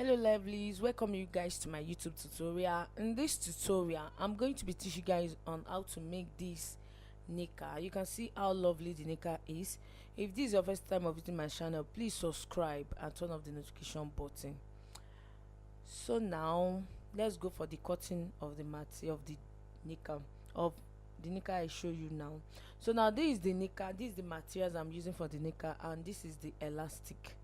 Hello lovelies, welcome you guys to my YouTube tutorial. In this tutorial I'm going to be teaching you guys on how to make this knicker. You can see how lovely the knicker is. If this is your first time of visiting my channel, please subscribe and turn off the notification button. So now let's go for the cutting of the material of the knicker, I show you now. So now this is the knicker, this is the materials I'm using for the knicker, and this is the elastic.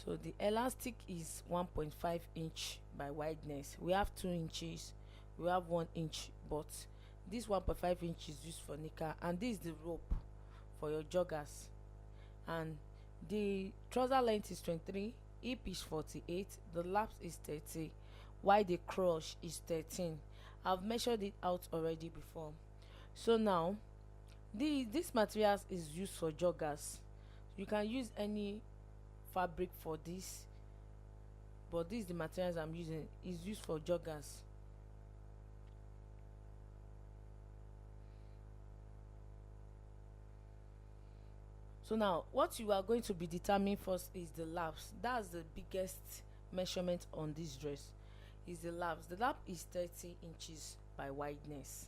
So the elastic is 1.5 inch by wideness. We have 2 inches, we have 1 inch, but this 1.5 inch is used for knicker, and this is the rope for your joggers. And the trouser length is 23, hip is 48, the laps is 30, while the crotch is 13. I've measured it out already before. So now this materials is used for joggers. You can use any fabric for this, but this is the materials I'm using, is used for joggers. So now what you are going to be determining first is the laps. That's the biggest measurement on this dress, is the laps. The lap is 30 inches by wideness.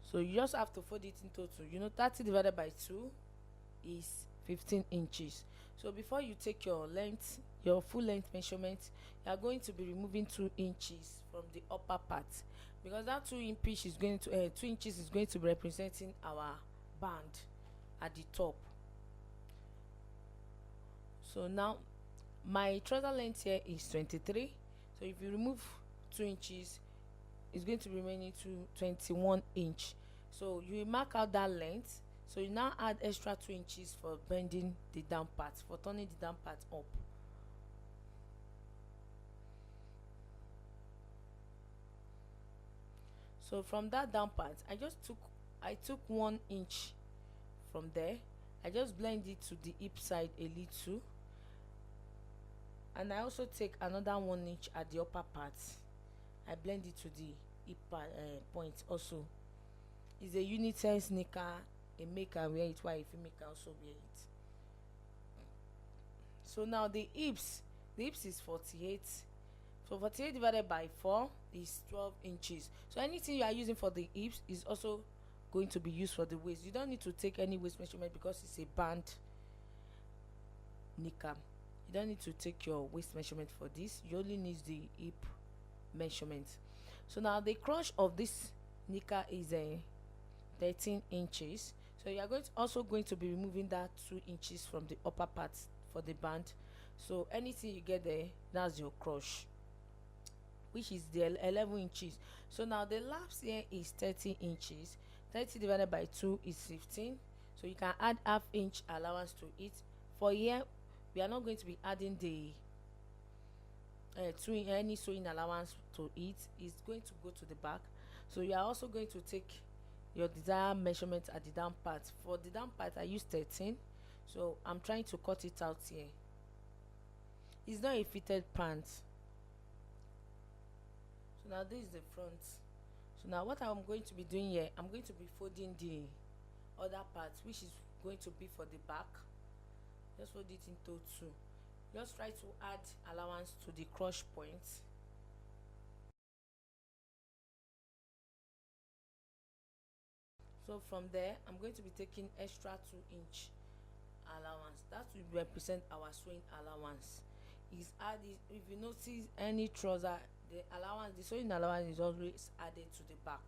So you just have to fold it in total. 30 divided by 2 is 15 inches. So before you take your length, your full length measurement, you are going to be removing 2 inches from the upper part, because that 2 inches is going to 2 inches is going to be representing our band at the top. So now my trouser length here is 23. So if you remove 2 inches, it's going to be remaining to 21 inch. So you mark out that length. So you now add extra 2 inches for bending the down part, for turning the down part up. So from that down part, I took 1 inch from there. I just blend it to the hip side a little, and I also take another 1 inch at the upper part. I blend it to the hip point also. It's a unisex knicker. A male can wear it, while a female can also wear it. So now the hips is 48. So 48 divided by 4 is 12 inches. So anything you are using for the hips is also going to be used for the waist. You don't need to take any waist measurement because it's a band knicker. You don't need to take your waist measurement for this. You only need the hip measurement. So now the crotch of this knicker is 13 inches. So you are also going to be removing that 2 inches from the upper part for the band. So anything you get there, that's your crotch, which is the 11 inches. So now the laps here is 30 inches. 30 divided by 2 is 15. So you can add half inch allowance to it. For here, we are not going to be adding the any sewing allowance to it. It's going to go to the back. So you are also going to take your desired measurement at the down part. For the down part, I use 13. So I'm trying to cut it out here. It's not a fitted pant. So now this is the front. So now what I'm going to be doing here, I'm going to be folding the other part, which is going to be for the back. Just fold it into 2. Just try to add allowance to the crotch point. So from there, I'm going to be taking extra 2 inch allowance. That will represent our sewing allowance. Is added. If you notice any trouser, the sewing allowance is always added to the back.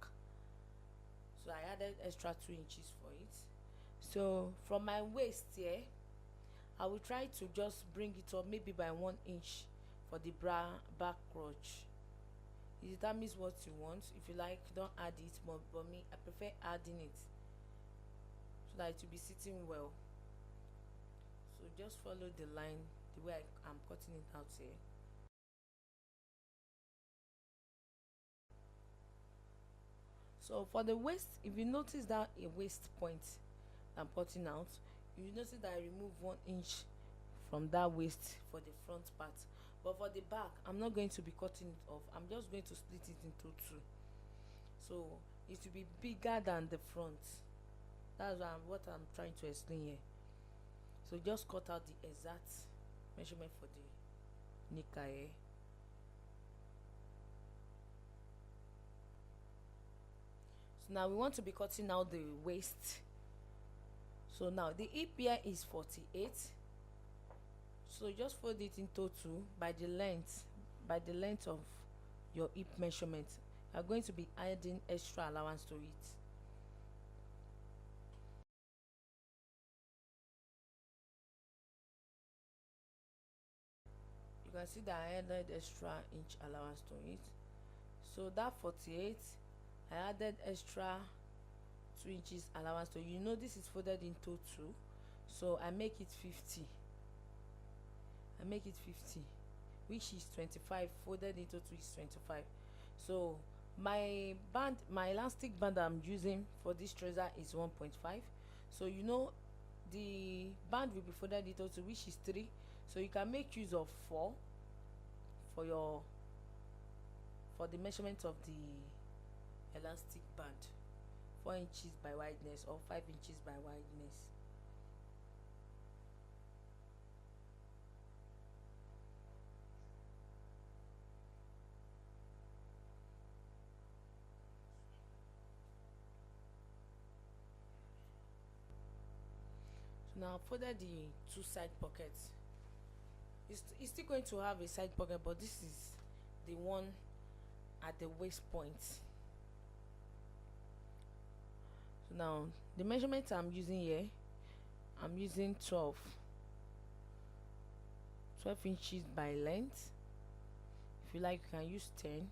So I added extra 2 inches for it. So from my waist here, I will try to just bring it up maybe by 1 inch for the back crotch. It determines what you want. If you like, don't add it, but me, I prefer adding it so that it will be sitting well. So just follow the line the way I'm cutting it out here. So for the waist, if you notice that a waist point I'm cutting out, you notice that I remove 1 inch from that waist for the front part. But for the back, I'm not going to be cutting it off. I'm just going to split it into 2. So it will be bigger than the front. That's what I'm trying to explain here. So just cut out the exact measurement for the knicker here. So now we want to be cutting out the waist. So now the hip here is 48, so just fold it into two by the length of your hip measurement. You are going to be adding extra allowance to it. You can see that I added extra inch allowance to it. So that 48, I added extra 2 inches allowance to it. You know this is folded into two, so I make it 50. I make it 50, which is 25. Folded into two is 25. So my elastic band I'm using for this trouser is 1.5. So you know the band will be folded into two, which is 3. So you can make use of 4 for the measurement of the elastic band. 4 inches by wideness or 5 inches by wideness. So now I've folded the two side pockets. It's still going to have a side pocket, but this is the one at the waist point. So now the measurement I'm using here, I'm using 12 inches by length. If you like, you can use 10.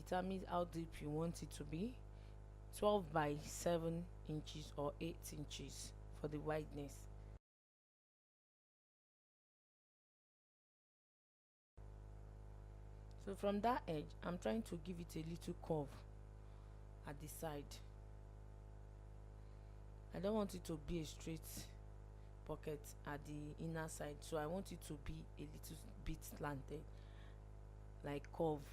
Determine how deep you want it to be. 12 by 7 inches or 8 inches for the wideness. So from that edge, I'm trying to give it a little curve at the side. I don't want it to be a straight pocket at the inner side, so I want it to be a little bit slanted, like curve.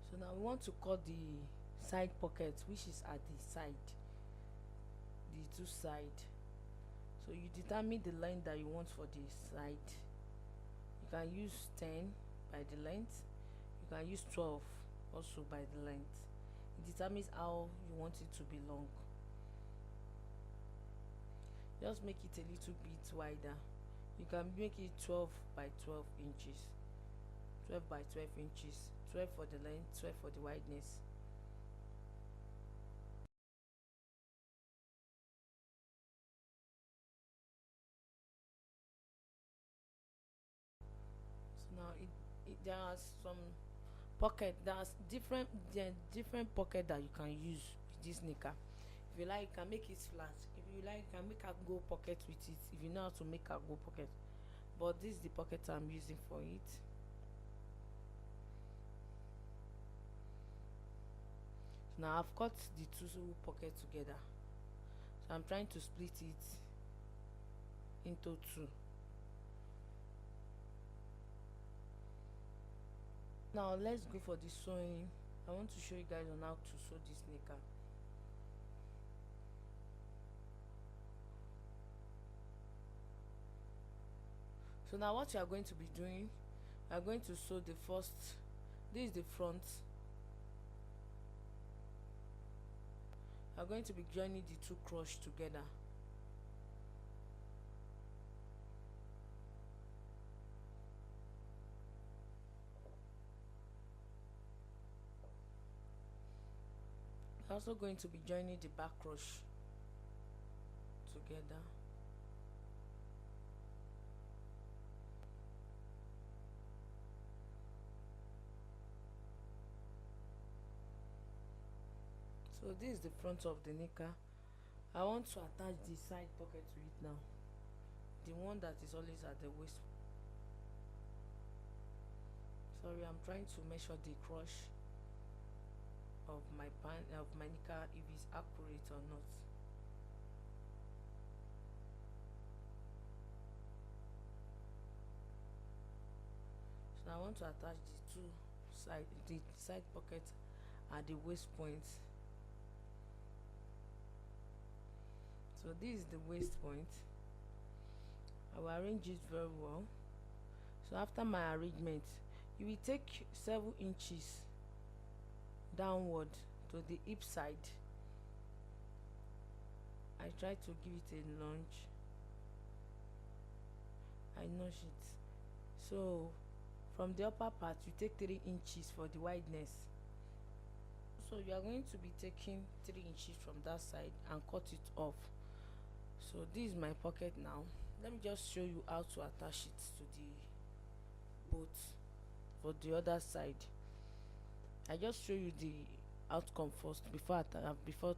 So now we want to cut the side pocket, which is at the side, the two side. So you determine the length that you want for the side. You can use 10 by the length. You can use 12 also by the length. It determines how you want it to be long. Just make it a little bit wider. You can make it 12 by 12 inches. 12 by 12 inches. 12 for the length, 12 for the wideness. So now there are some pocket. Different pocket that you can use with this knicker. If you like, you can make it flat. If you like, you can make a go pocket with it, if you know how to make a go pocket. But this is the pocket I'm using for it. Now I've cut the two pockets together, so I'm trying to split it into two. Now let's go for the sewing. I want to show you guys on how to sew this knicker. So now what you are going to be doing, you are going to sew the first, this is the front. You are going to be joining the two cross together. You are also going to be joining the back cross together. So this is the front of the knicker. I want to attach the side pocket to it now, the one that is always at the waist. Sorry, I'm trying to measure the crush of my knicker, if it's accurate or not. So I want to attach the side pocket at the waist point. So this is the waist point. I will arrange it very well. So after my arrangement, you will take 7 inches downward to the hip side. I try to give it a lunge. I notch it. So from the upper part, you take 3 inches for the wideness. So you are going to be taking 3 inches from that side and cut it off. So this is my pocket now. Let me just show you how to attach it to the boat for the other side. I just show you the outcome first before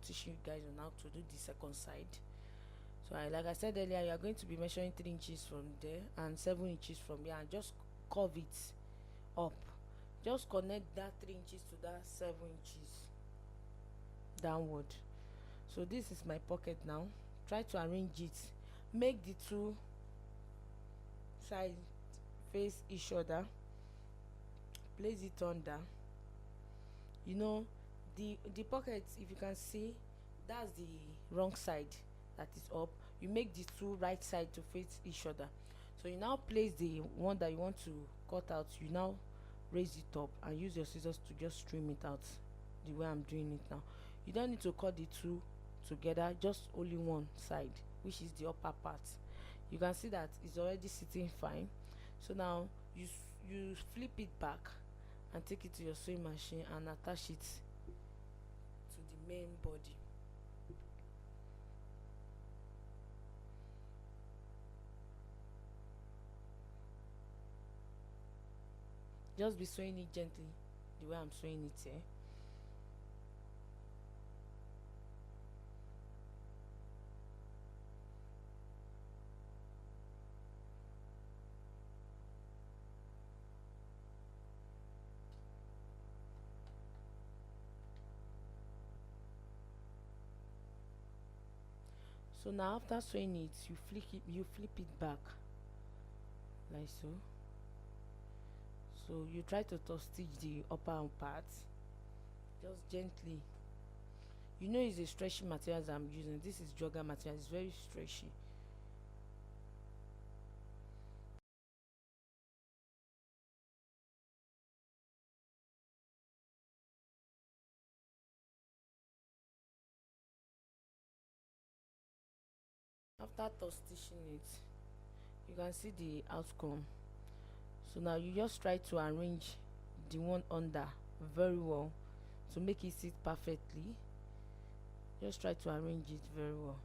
teaching you guys on how to do the second side. So like I said earlier, you are going to be measuring 3 inches from there and 7 inches from here, and just curve it up. Just connect that 3 inches to that 7 inches downward. So this is my pocket now. Try to arrange it. Make the two sides face each other. Place it under. You know, the pocket, if you can see, that's the wrong side that is up. You make the two right side to face each other. So you now place the one that you want to cut out. You now raise it up and use your scissors to just trim it out the way I'm doing it now. You don't need to cut the two together, just only one side, which is the upper part. You can see that it's already sitting fine. So now you flip it back and take it to your sewing machine and attach it to the main body. Just be sewing it gently the way I'm sewing it here. So now after sewing it, you flip it back like so. So you try to top stitch the upper part just gently. You know it's a stretchy material I'm using. This is jogger material. It's very stretchy. After top stitching it, you can see the outcome. So now you just try to arrange the one under very well to make it sit perfectly. Just try to arrange it very well.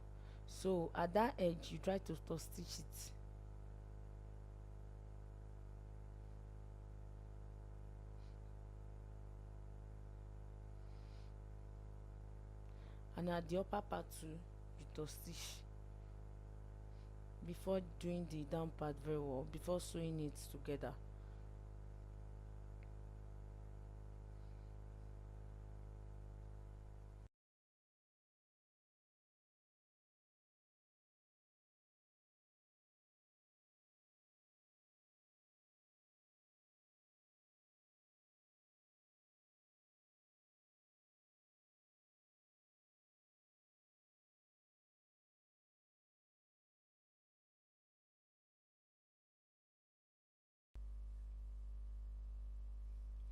So at that edge, you try to top stitch it. And at the upper part too, you top stitch before doing the down part very well, before sewing it together.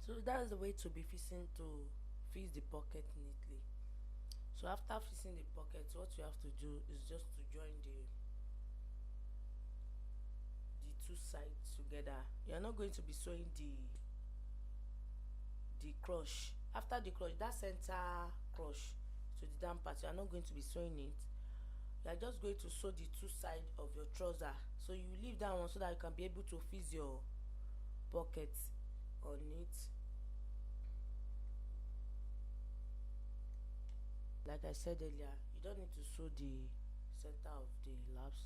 So that's the way to be fixing to fix the pocket neatly. So after fixing the pocket, what you have to do is just to join the two sides together. You're not going to be sewing the crush. After the crush, that center crush to the down part, you are not going to be sewing it. You are just going to sew the two sides of your trouser. So you leave that one so that you can be able to fix your pocket on it. Like I said earlier, you don't need to sew the center of the laps.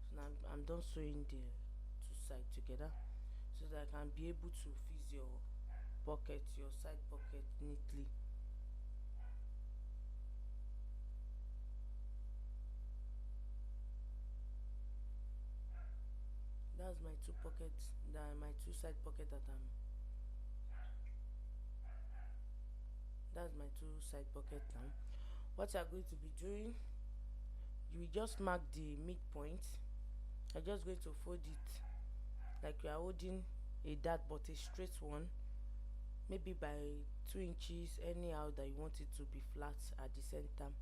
So now I'm done sewing the two sides together so that I can be able to fix your pocket, your side pocket neatly. That's my two pockets, my two side pocket that's my two side pocket now. What you are going to be doing, you will just mark the midpoint. I'm just going to fold it like you are holding a dart, but a straight one, maybe by 2 inches, anyhow that you want it to be flat at the center.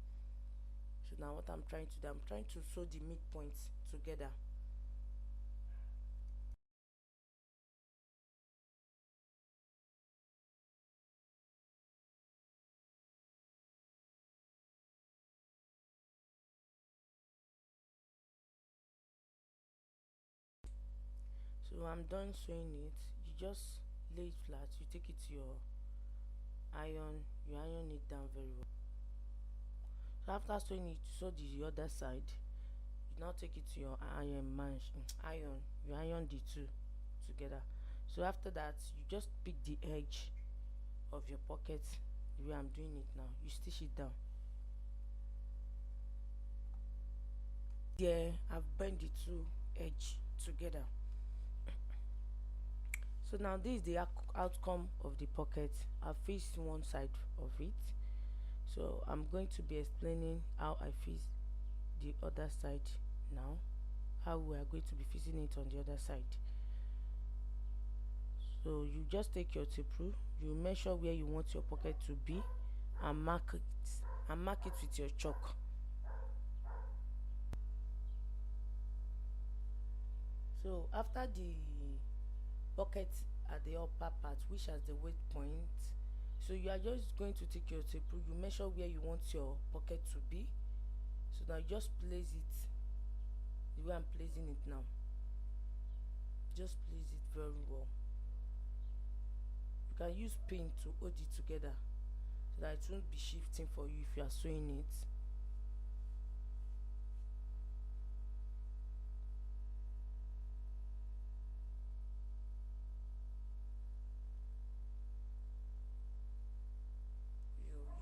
So now what I'm trying to do, I'm trying to sew the midpoints together. So I'm done sewing it. You just lay it flat, you take it to your iron, you iron it down very well. So after sewing it, you sew the other side. You now take it to your iron iron, you iron the two together. So after that, you just pick the edge of your pocket the way I'm doing it now. You stitch it down. There, I've bent the two edge together. So now this is the outcome of the pocket. I've fixed one side of it. So I'm going to be explaining how I fix the other side now. How we are going to be fixing it on the other side. So you just take your tape rule, you measure where you want your pocket to be, and mark it with your chalk. So after the pocket at the upper part, which has the weight point, so you are just going to take your tape rule, you measure where you want your pocket to be. So now you just place it the way I'm placing it now. Just place it very well. You can use pin to hold it together so that it won't be shifting for you if you are sewing it.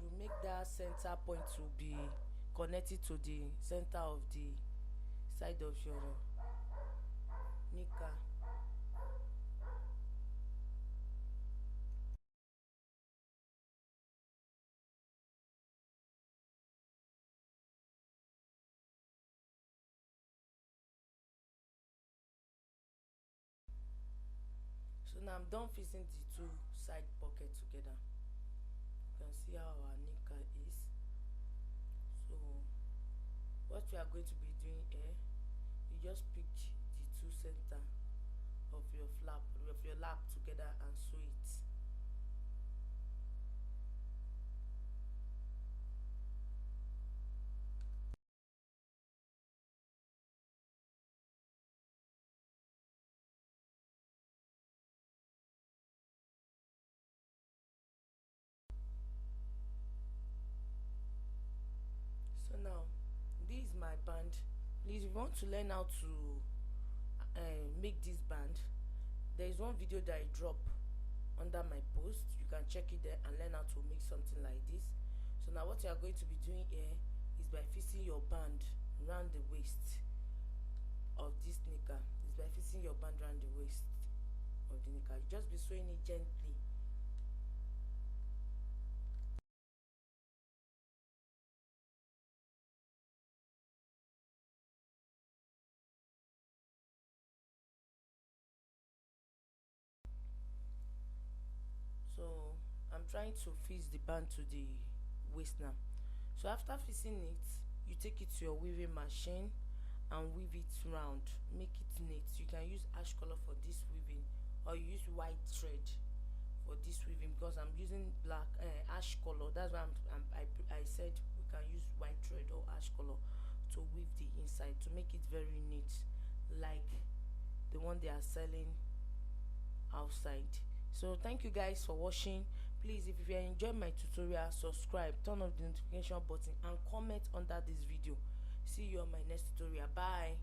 You make that center point to be connected to the center of the side of your knicker. So now I'm done fixing the two side pockets together. You can see how our knicker is. So what we are going to be doing here, you just pick the two center of your lap together and sew it. So now this is my band. Please, if you want to learn how to make this band, there is one video that I drop under my post. You can check it there and learn how to make something like this. So now what you are going to be doing here is by fixing your band around the waist of this knicker. Is by fixing your band around the waist of the knicker. You just be sewing it gently. So I'm trying to fix the band to the waist now. So after fixing it, you take it to your weaving machine and weave it round, make it neat. You can use ash color for this weaving, or you use white thread for this weaving, because I'm using black ash color. That's why I said we can use white thread or ash color to weave the inside to make it very neat, like the one they are selling outside. So thank you guys for watching. Please, if you enjoy my tutorial, subscribe, turn on the notification button, and comment under this video. See you on my next tutorial. Bye.